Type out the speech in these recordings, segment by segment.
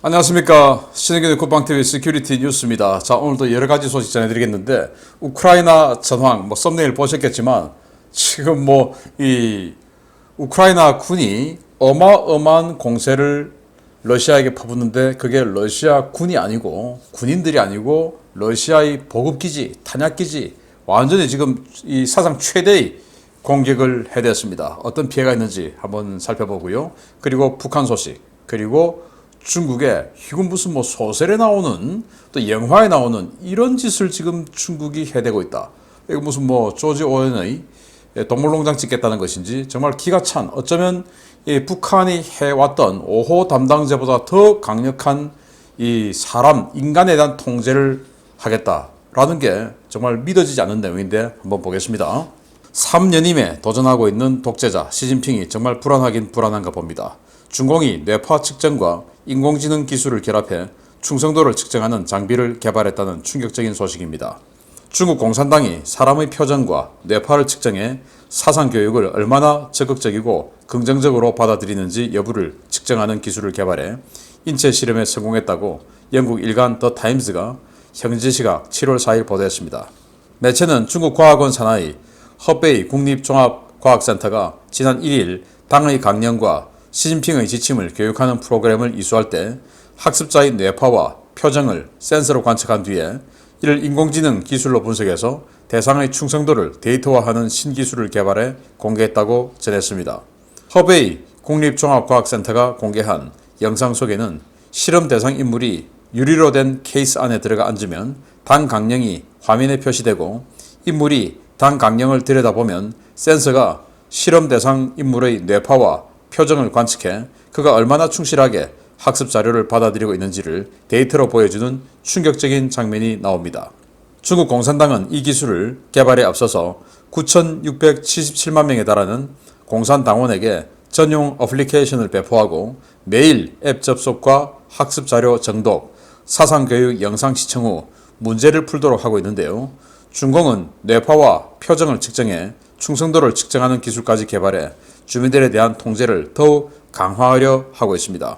안녕하십니까. 신의균의 국방TV 시큐리티 뉴스입니다. 자, 오늘도 여러 가지 소식 전해드리겠는데, 우크라이나 전황, 썸네일 보셨겠지만, 지금 이 우크라이나 군이 어마어마한 공세를 러시아에게 퍼붓는데, 그게 러시아 군이 아니고, 군인들이 아니고, 러시아의 보급기지, 탄약기지, 완전히 지금 이 사상 최대의 공격을 해댔습니다. 어떤 피해가 있는지 한번 살펴보고요. 그리고 북한 소식, 그리고 중국에 이건 무슨 소설에 나오는 또 영화에 나오는 이런 짓을 지금 중국이 해대고 있다. 이거 무슨 조지 오웬의 동물농장 짓겠다는 것인지 정말 기가 찬, 어쩌면 이 북한이 해왔던 5호 담당자보다 더 강력한 이 사람, 인간에 대한 통제를 하겠다라는 게 정말 믿어지지 않는 내용인데 한번 보겠습니다. 3년임에 도전하고 있는 독재자 시진핑이 정말 불안하긴 불안한가 봅니다. 중공이 뇌파 측정과 인공지능 기술을 결합해 충성도를 측정하는 장비를 개발했다는 충격적인 소식입니다. 중국 공산당이 사람의 표정과 뇌파를 측정해 사상교육을 얼마나 적극적이고 긍정적으로 받아들이는지 여부를 측정하는 기술을 개발해 인체 실험에 성공했다고 영국 일간 더 타임즈가 현지 시각 7월 4일 보도했습니다. 매체는 중국 과학원 산하의 허베이 국립종합과학센터가 지난 1일 당의 강령과 시진핑의 지침을 교육하는 프로그램을 이수할 때 학습자의 뇌파와 표정을 센서로 관측한 뒤에 이를 인공지능 기술로 분석해서 대상의 충성도를 데이터화하는 신기술을 개발해 공개했다고 전했습니다. 허베이 국립종합과학센터가 공개한 영상 속에는 실험 대상 인물이 유리로 된 케이스 안에 들어가 앉으면 당 강령이 화면에 표시되고 인물이 당 강령을 들여다보면 센서가 실험 대상 인물의 뇌파와 표정을 관측해 그가 얼마나 충실하게 학습 자료를 받아들이고 있는지를 데이터로 보여주는 충격적인 장면이 나옵니다. 중국 공산당은 이 기술을 개발에 앞서서 9,677만 명에 달하는 공산당원에게 전용 어플리케이션을 배포하고 매일 앱 접속과 학습 자료 정독, 사상교육 영상 시청 후 문제를 풀도록 하고 있는데요. 중공은 뇌파와 표정을 측정해 충성도를 측정하는 기술까지 개발해 주민들에 대한 통제를 더욱 강화하려 하고 있습니다.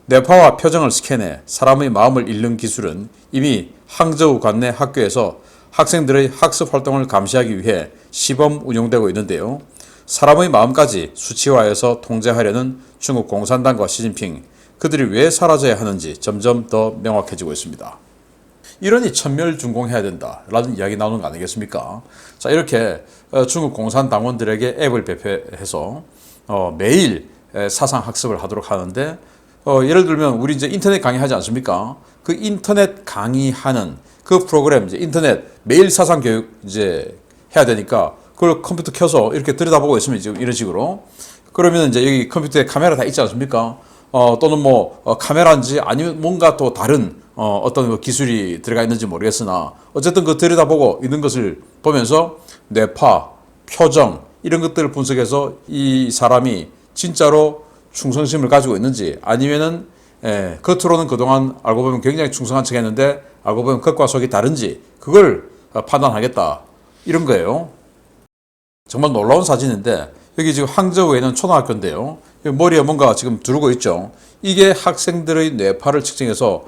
뇌파와 표정을 스캔해 사람의 마음을 읽는 기술은 이미 항저우 관내 학교에서 학생들의 학습 활동을 감시하기 위해 시범 운용되고 있는데요. 사람의 마음까지 수치화해서 통제하려는 중국 공산당과 시진핑, 그들이 왜 사라져야 하는지 점점 더 명확해지고 있습니다. 이러니 천멸중공해야 된다라는 이야기 나오는 거 아니겠습니까? 자, 이렇게 중국 공산당원들에게 앱을 배포해서 매일 사상학습을 하도록 하는데, 예를 들면 우리 이제 인터넷 강의하지 않습니까? 그 인터넷 강의하는 그 프로그램, 이제 인터넷 매일 사상교육 이제 해야 되니까 그걸 컴퓨터 켜서 이렇게 들여다보고 있으면 지금 이런 식으로, 그러면 이제 여기 컴퓨터에 카메라 다 있지 않습니까? 또는 카메라인지 아니면 뭔가 또 다른 어떤 기술이 들어가 있는지 모르겠으나 어쨌든 그 들여다보고 있는 것을 보면서 뇌파, 표정 이런 것들을 분석해서 이 사람이 진짜로 충성심을 가지고 있는지 아니면은 겉으로는 그동안 알고 보면 굉장히 충성한 척 했는데 알고 보면 겉과 속이 다른지 그걸 판단하겠다 이런 거예요. 정말 놀라운 사진인데 여기 지금 항저우에 있는 초등학교인데요. 머리에 뭔가 지금 두르고 있죠. 이게 학생들의 뇌파를 측정해서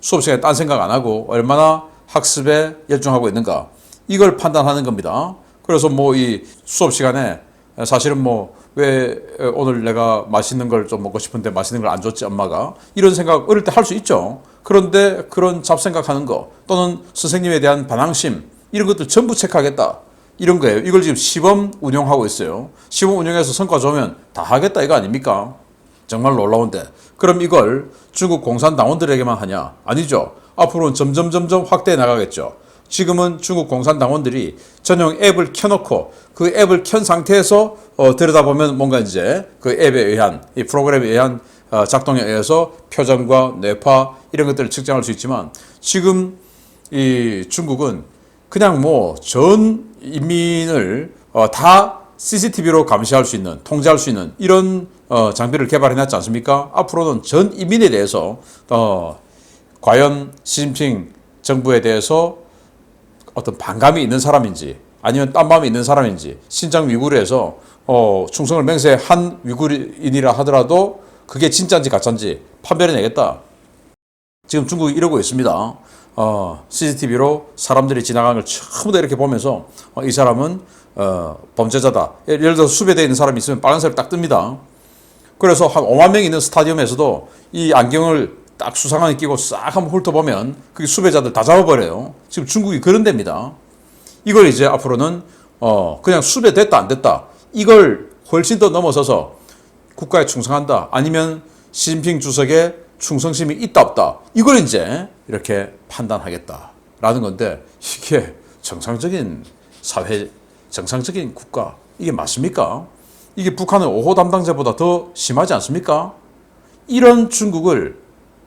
수업 시간에 딴 생각 안 하고 얼마나 학습에 열중하고 있는가 이걸 판단하는 겁니다. 그래서 이 수업 시간에 사실은 왜 오늘 내가 맛있는 걸 좀 먹고 싶은데 맛있는 걸 안 줬지 엄마가, 이런 생각 어릴 때 할 수 있죠. 그런데 그런 잡생각하는 거 또는 선생님에 대한 반항심 이런 것들 전부 체크하겠다 이런 거예요. 이걸 지금 시범 운영하고 있어요. 시범 운영해서 성과 좋으면 다 하겠다 이거 아닙니까? 정말 놀라운데, 그럼 이걸 중국 공산당원들에게만 하냐? 아니죠. 앞으로는 점점 확대해 나가겠죠. 지금은 중국 공산당원들이 전용 앱을 켜놓고 그 앱을 켠 상태에서 들여다보면 뭔가 이제 그 앱에 의한, 이 프로그램에 의한 작동에 의해서 표정과 뇌파 이런 것들을 측정할 수 있지만, 지금 이 중국은 그냥 전 인민을 다 CCTV로 감시할 수 있는, 통제할 수 있는 이런 장비를 개발해놨지 않습니까? 앞으로는 전 인민에 대해서 과연 시진핑 정부에 대해서 어떤 반감이 있는 사람인지 아니면 딴 마음이 있는 사람인지, 신장 위구르에서 충성을 맹세한 위구르인이라 하더라도 그게 진짜인지 가짜인지 판별해내겠다. 지금 중국이 이러고 있습니다. CCTV로 사람들이 지나가는 걸 전부 다 이렇게 보면서 이 사람은 범죄자다. 예를 들어서 수배되어 있는 사람이 있으면 빨간색을 딱 뜹니다. 그래서 한 5만 명이 있는 스타디움에서도 이 안경을 딱 수상하게 끼고 싹 한번 훑어보면 그게 수배자들 다 잡아버려요. 지금 중국이 그런 데입니다. 이걸 이제 앞으로는 그냥 수배됐다 안 됐다 이걸 훨씬 더 넘어서서 국가에 충성한다 아니면 시진핑 주석의 충성심이 있다 없다 이걸 이제 이렇게 판단하겠다라는 건데 이게 정상적인 사회, 정상적인 국가 이게 맞습니까? 이게 북한의 5호 담당자보다 더 심하지 않습니까? 이런 중국을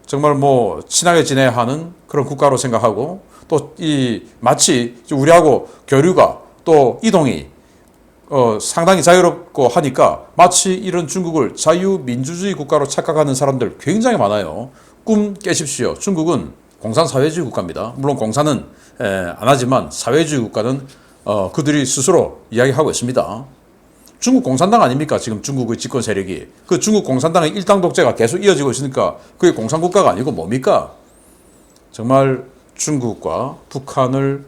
정말 뭐 친하게 지내야 하는 그런 국가로 생각하고 또 이 마치 우리하고 교류가 또 이동이 상당히 자유롭고 하니까 마치 이런 중국을 자유민주주의 국가로 착각하는 사람들 굉장히 많아요. 꿈 깨십시오. 중국은 공산사회주의 국가입니다. 물론 공산은 안 하지만 사회주의 국가는 그들이 스스로 이야기하고 있습니다. 중국 공산당 아닙니까? 지금 중국의 집권 세력이. 그 중국 공산당의 일당 독재가 계속 이어지고 있으니까 그게 공산국가가 아니고 뭡니까? 정말 중국과 북한을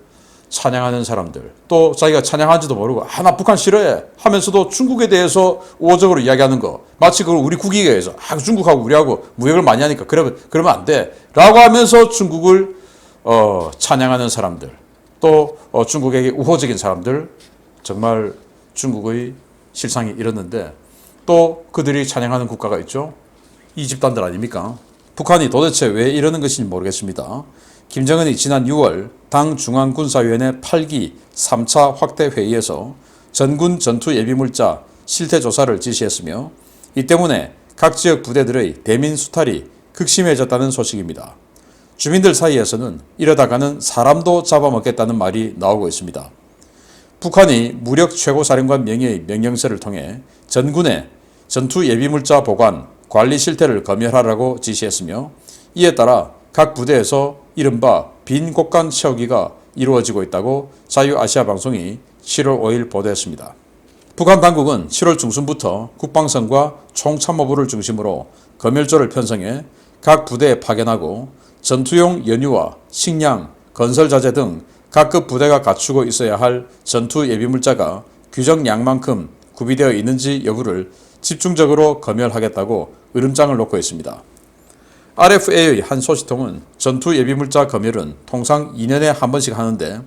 찬양하는 사람들 또 자기가 찬양하는지도 모르고 나 북한 싫어해 하면서도 중국에 대해서 우호적으로 이야기하는 거 마치 그걸 우리 국익에 의해서 중국하고 우리하고 무역을 많이 하니까 그러면 안 돼 라고 하면서 중국을 찬양하는 사람들 또 중국에게 우호적인 사람들 정말 중국의 실상이 이렇는데 또 그들이 찬양하는 국가가 있죠. 이 집단들 아닙니까? 북한이 도대체 왜 이러는 것인지 모르겠습니다. 김정은이 지난 6월 당 중앙군사위원회 8기 3차 확대 회의에서 전군 전투 예비물자 실태 조사를 지시했으며 이 때문에 각 지역 부대들의 대민 수탈이 극심해졌다는 소식입니다. 주민들 사이에서는 이러다가는 사람도 잡아먹겠다는 말이 나오고 있습니다. 북한이 무력 최고사령관 명의의 명령서를 통해 전군의 전투 예비물자 보관, 관리 실태를 검열하라고 지시했으며 이에 따라 각 부대에서 이른바 빈 곳간 채우기가 이루어지고 있다고 자유아시아방송이 7월 5일 보도했습니다. 북한 당국은 7월 중순부터 국방성과 총참모부를 중심으로 검열조를 편성해 각 부대에 파견하고 전투용 연유와 식량, 건설자재 등 각급 부대가 갖추고 있어야 할 전투 예비물자가 규정량만큼 구비되어 있는지 여부를 집중적으로 검열하겠다고 으름장을 놓고 있습니다. RFA의 한 소식통은 전투 예비물자 검열은 통상 2년에 한 번씩 하는데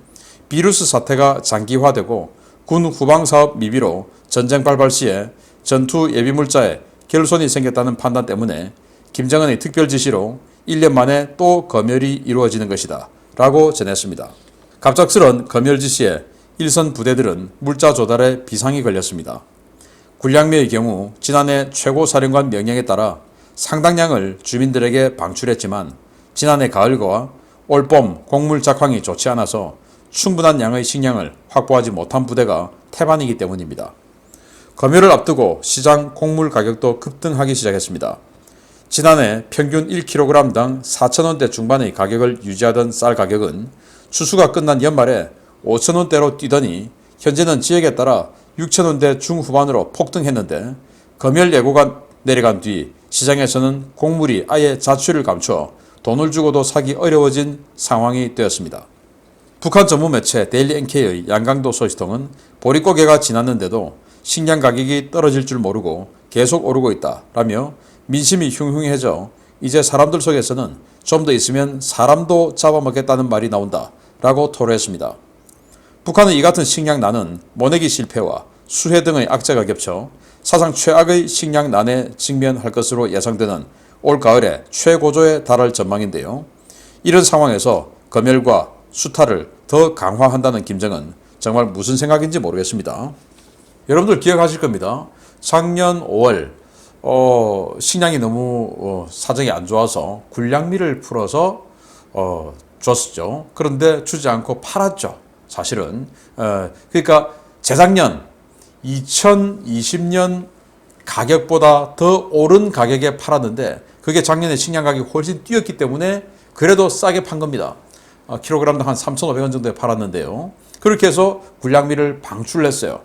비루스 사태가 장기화되고 군 후방사업 미비로 전쟁 발발 시에 전투 예비물자에 결손이 생겼다는 판단 때문에 김정은의 특별 지시로 1년 만에 또 검열이 이루어지는 것이다 라고 전했습니다. 갑작스런 검열 지시에 일선 부대들은 물자 조달에 비상이 걸렸습니다. 군량미의 경우 지난해 최고사령관 명령에 따라 상당량을 주민들에게 방출했지만 지난해 가을과 올봄 곡물 작황이 좋지 않아서 충분한 양의 식량을 확보하지 못한 부대가 태반이기 때문입니다. 검열을 앞두고 시장 곡물 가격도 급등하기 시작했습니다. 지난해 평균 1kg당 4,000원대 중반의 가격을 유지하던 쌀 가격은 추수가 끝난 연말에 5,000원대로 뛰더니 현재는 지역에 따라 6,000원대 중후반으로 폭등했는데 검열 예고가 내려간 뒤 시장에서는 곡물이 아예 자취를 감춰 돈을 주고도 사기 어려워진 상황이 되었습니다. 북한 전문 매체 데일리 NK의 양강도 소식통은 보릿고개가 지났는데도 식량 가격이 떨어질 줄 모르고 계속 오르고 있다라며 민심이 흉흉해져 이제 사람들 속에서는 좀 더 있으면 사람도 잡아먹겠다는 말이 나온다라고 토로했습니다. 북한은 이 같은 식량난은 모내기 실패와 수해 등의 악재가 겹쳐 사상 최악의 식량난에 직면할 것으로 예상되는 올 가을에 최고조에 달할 전망인데요. 이런 상황에서 검열과 수탈을 더 강화한다는 김정은 정말 무슨 생각인지 모르겠습니다. 여러분들 기억하실 겁니다. 작년 5월 식량이 너무 사정이 안 좋아서 군량미를 풀어서 줬었죠. 그런데 주지 않고 팔았죠. 사실은 그러니까 재작년 2020년 가격보다 더 오른 가격에 팔았는데 그게 작년에 식량 가격이 훨씬 뛰었기 때문에 그래도 싸게 판 겁니다. 킬로그램당 한 3,500원 정도에 팔았는데요. 그렇게 해서 군량미를 방출했어요.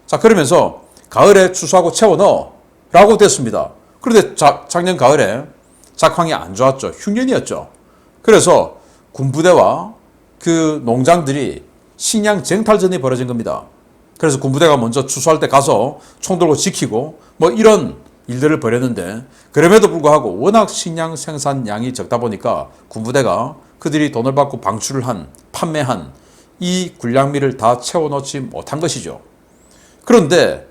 자, 그러면서 가을에 추수하고 채워 넣어 라고 됐습니다. 그런데 작년 가을에 작황이 안 좋았죠. 흉년이었죠. 그래서 군부대와 그 농장들이 식량 쟁탈전이 벌어진 겁니다. 그래서 군부대가 먼저 추수할 때 가서 총 들고 지키고 뭐 이런 일들을 벌였는데, 그럼에도 불구하고 워낙 식량 생산량이 적다 보니까 군부대가 그들이 돈을 받고 판매한 이 군량미를 다 채워넣지 못한 것이죠. 그런데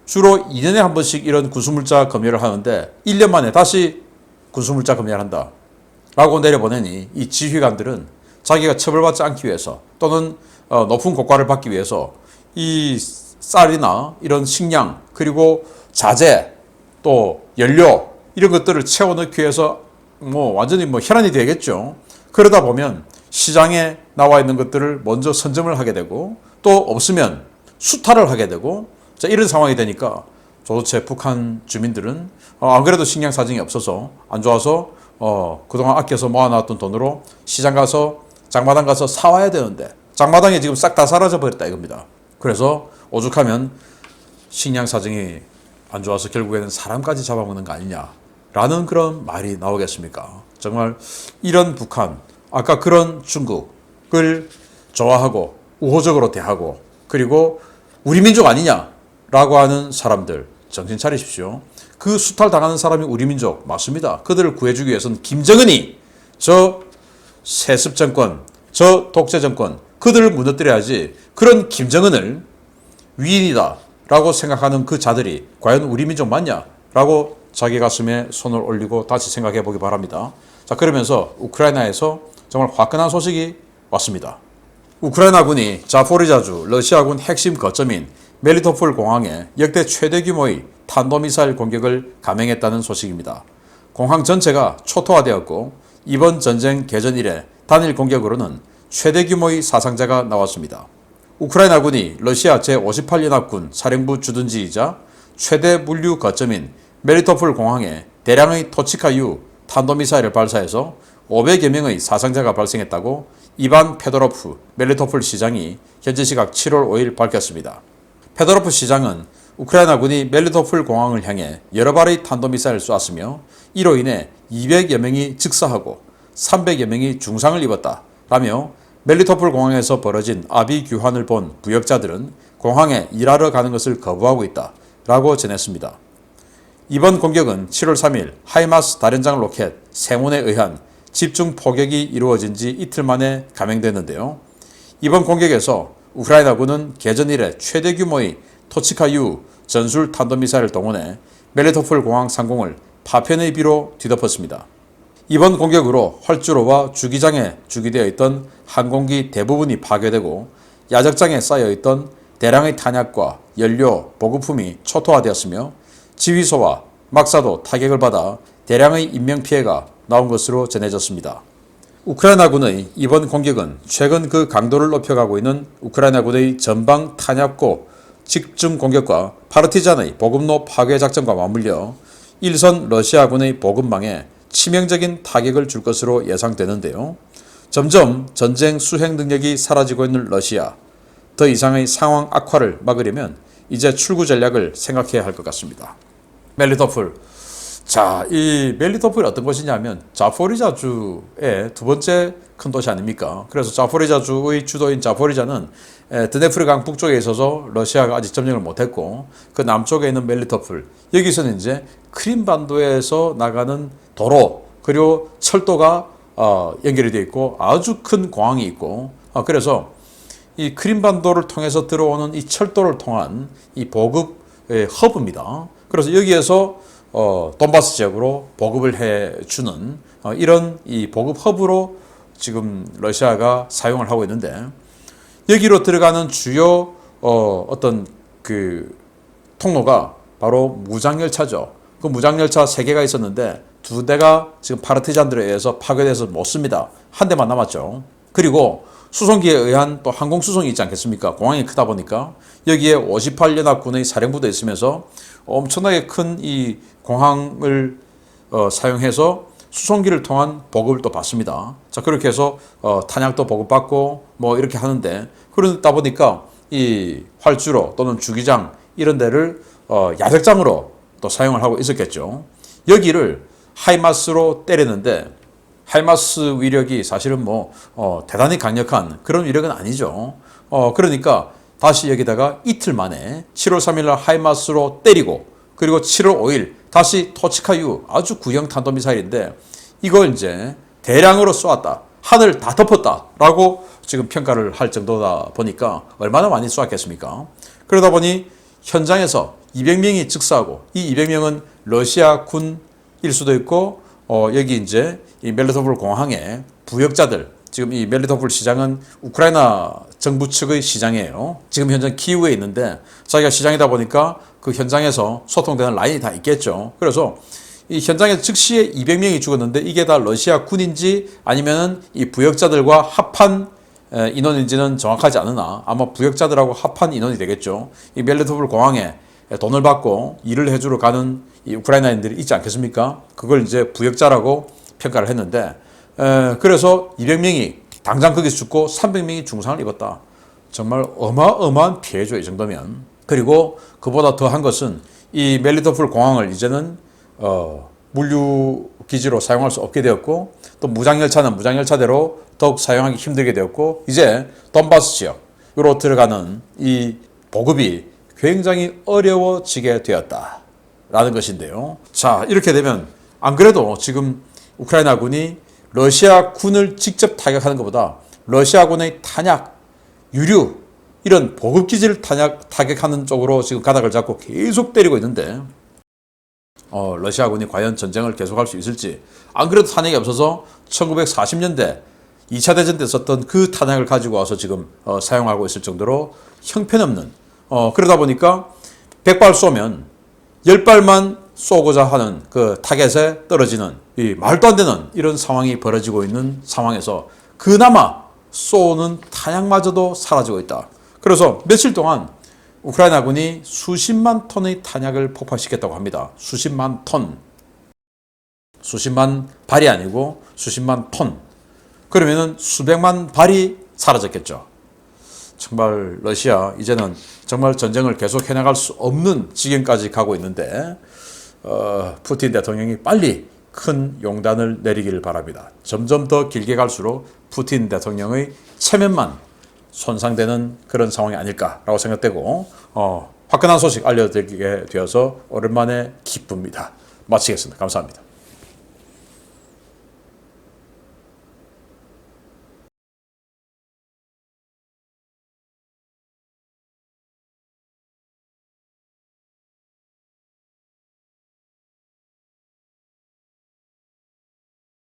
주로 2년에 한 번씩 이런 군수물자 검열을 하는데 1년 만에 다시 군수물자 검열한다 라고 내려보내니 이 지휘관들은 자기가 처벌받지 않기 위해서 또는 높은 고과를 받기 위해서 이 쌀이나 이런 식량 그리고 자재 또 연료 이런 것들을 채워넣기 위해서 완전히 혈안이 되겠죠. 그러다 보면 시장에 나와 있는 것들을 먼저 선점을 하게 되고 또 없으면 수탈을 하게 되고, 자, 이런 상황이 되니까 도대체 북한 주민들은 안 그래도 식량 사정이 없어서 안 좋아서 그동안 아껴서 모아놨던 돈으로 시장 가서 장마당 가서 사와야 되는데 장마당에 지금 싹 다 사라져 버렸다 이겁니다. 그래서 오죽하면 식량 사정이 안 좋아서 결국에는 사람까지 잡아먹는 거 아니냐라는 그런 말이 나오겠습니까? 정말 이런 북한, 아까 그런 중국을 좋아하고 우호적으로 대하고 그리고 우리 민족 아니냐라고 하는 사람들 정신 차리십시오. 그 수탈 당하는 사람이 우리 민족 맞습니다. 그들을 구해주기 위해서는 김정은이 저 세습 정권, 저 독재 정권 그들을 무너뜨려야지, 그런 김정은을 위인이다 라고 생각하는 그 자들이 과연 우리 민족 맞냐? 라고 자기 가슴에 손을 올리고 다시 생각해 보기 바랍니다. 자, 그러면서 우크라이나에서 정말 화끈한 소식이 왔습니다. 우크라이나군이 자포리자주 러시아군 핵심 거점인 멜리토폴 공항에 역대 최대 규모의 탄도미사일 공격을 감행했다는 소식입니다. 공항 전체가 초토화되었고 이번 전쟁 개전 이래 단일 공격으로는 최대 규모의 사상자가 나왔습니다. 우크라이나군이 러시아 제58연합군 사령부 주둔지이자 최대 물류 거점인 멜리토폴 공항에 대량의 토치카유 탄도미사일을 발사해서 500여 명의 사상자가 발생했다고 이반 페도로프 멜리토폴 시장이 현지 시각 7월 5일 밝혔습니다. 페도로프 시장은 우크라이나군이 멜리토폴 공항을 향해 여러 발의 탄도미사일을 쏘았으며 이로 인해 200여 명이 즉사하고 300여 명이 중상을 입었다라며 멜리토폴 공항에서 벌어진 아비 규환을 본 부역자들은 공항에 일하러 가는 것을 거부하고 있다라고 전했습니다. 이번 공격은 7월 3일 하이마스 다련장 로켓 세문에 의한 집중 포격이 이루어진 지 이틀 만에 감행됐는데요. 이번 공격에서 우크라이나군은 개전 이래 최대 규모의 토치카유 전술 탄도미사일을 동원해 멜리토폴 공항 상공을 파편의 비로 뒤덮었습니다. 이번 공격으로 활주로와 주기장에 주기되어 있던 항공기 대부분이 파괴되고 야적장에 쌓여있던 대량의 탄약과 연료, 보급품이 초토화되었으며 지휘소와 막사도 타격을 받아 대량의 인명피해가 나온 것으로 전해졌습니다. 우크라이나군의 이번 공격은 최근 그 강도를 높여가고 있는 우크라이나군의 전방 탄약고 집중 공격과 파르티잔의 보급로 파괴 작전과 맞물려 일선 러시아군의 보급망에 치명적인 타격을 줄 것으로 예상되는데요. 점점 전쟁 수행 능력이 사라지고 있는 러시아, 더 이상의 상황 악화를 막으려면 이제 출구 전략을 생각해야 할 것 같습니다. 멜리토폴. 자, 이 멜리토폴이 어떤 곳이냐면 자포리자주의 두 번째 큰 도시 아닙니까? 그래서 자포리자주의 주도인 자포리자는 드네프르강 북쪽에 있어서 러시아가 아직 점령을 못했고, 그 남쪽에 있는 멜리토폴, 여기서는 이제 크림반도에서 나가는 도로 그리고 철도가 연결이 되어 있고 아주 큰 공항이 있고, 그래서 이 크림반도를 통해서 들어오는 이 철도를 통한 이 보급 허브입니다. 그래서 여기에서 돈바스 지역으로 보급을 해주는 이런 이 보급 허브로 지금 러시아가 사용을 하고 있는데, 여기로 들어가는 주요 어떤 그 통로가 바로 무장열차죠. 그 무장열차 3개가 있었는데 2대가 지금 파르티잔들에 의해서 파괴돼서 못 씁니다. 한 대만 남았죠. 그리고 수송기에 의한 또 항공수송이 있지 않겠습니까? 공항이 크다 보니까 여기에 58연합군의 사령부도 있으면서 엄청나게 큰 이 공항을 사용해서 수송기를 통한 보급을 또 받습니다. 자, 그렇게 해서 탄약도 보급받고 뭐 이렇게 하는데, 그러다 보니까 이 활주로 또는 주기장 이런 데를 야적장으로 또 사용을 하고 있었겠죠. 여기를 하이마스로 때렸는데 하이마스 위력이 사실은 뭐 대단히 강력한 그런 위력은 아니죠. 그러니까 다시 여기다가 이틀 만에 7월 3일 날 하이마스로 때리고 그리고 7월 5일 다시 토치카유 아주 구형 탄도미사일인데 이걸 이제 대량으로 쏘았다. 하늘 다 덮었다라고 지금 평가를 할 정도다 보니까 얼마나 많이 쏘았겠습니까? 그러다 보니 현장에서 200명이 즉사하고 이 200명은 러시아 군일 수도 있고 여기 이제 이 멜리토폴 공항의 부역자들 지금 이 멜리토폴 시장은 우크라이나 정부 측의 시장이에요. 지금 현재 키이우에 있는데 자기가 시장이다 보니까 그 현장에서 소통되는 라인이 다 있겠죠. 그래서 이 현장에서 즉시에 200명이 죽었는데 이게 다 러시아 군인지 아니면은 이 부역자들과 합한 인원인지는 정확하지 않으나 아마 부역자들하고 합한 인원이 되겠죠. 이 멜리토폴 공항에 돈을 받고 일을 해주러 가는 이 우크라이나인들이 있지 않겠습니까? 그걸 이제 부역자라고 평가를 했는데 그래서 200명이 당장 거기서 죽고 300명이 중상을 입었다. 정말 어마어마한 피해죠, 이 정도면. 그리고 그보다 더한 것은 이 멜리토폴 공항을 이제는 물류 기지로 사용할 수 없게 되었고 또 무장열차는 무장열차대로 더욱 사용하기 힘들게 되었고 이제 돈바스 지역으로 들어가는 이 보급이 굉장히 어려워지게 되었다라는 것인데요. 자, 이렇게 되면 안 그래도 지금 우크라이나 군이 러시아 군을 직접 타격하는 것보다 러시아 군의 탄약, 유류 이런 보급기지를 타격하는 쪽으로 지금 가닥을 잡고 계속 때리고 있는데 러시아 군이 과연 전쟁을 계속할 수 있을지. 안 그래도 탄약이 없어서 1940년대 2차 대전 때 썼던 그 탄약을 가지고 와서 지금 사용하고 있을 정도로 형편없는 그러다 보니까 100발 쏘면 10발만 쏘고자 하는 그 타겟에 떨어지는 이 말도 안 되는 이런 상황이 벌어지고 있는 상황에서 그나마 쏘는 탄약마저도 사라지고 있다. 그래서 며칠 동안 우크라이나 군이 수십만 톤의 탄약을 폭발시켰다고 합니다. 수십만 톤. 수십만 발이 아니고 수십만 톤. 그러면은 수백만 발이 사라졌겠죠. 정말 러시아 이제는 정말 전쟁을 계속 해나갈 수 없는 지경까지 가고 있는데 푸틴 대통령이 빨리 큰 용단을 내리기를 바랍니다. 점점 더 길게 갈수록 푸틴 대통령의 체면만 손상되는 그런 상황이 아닐까라고 생각되고 화끈한 소식 알려드리게 되어서 오랜만에 기쁩니다. 마치겠습니다. 감사합니다.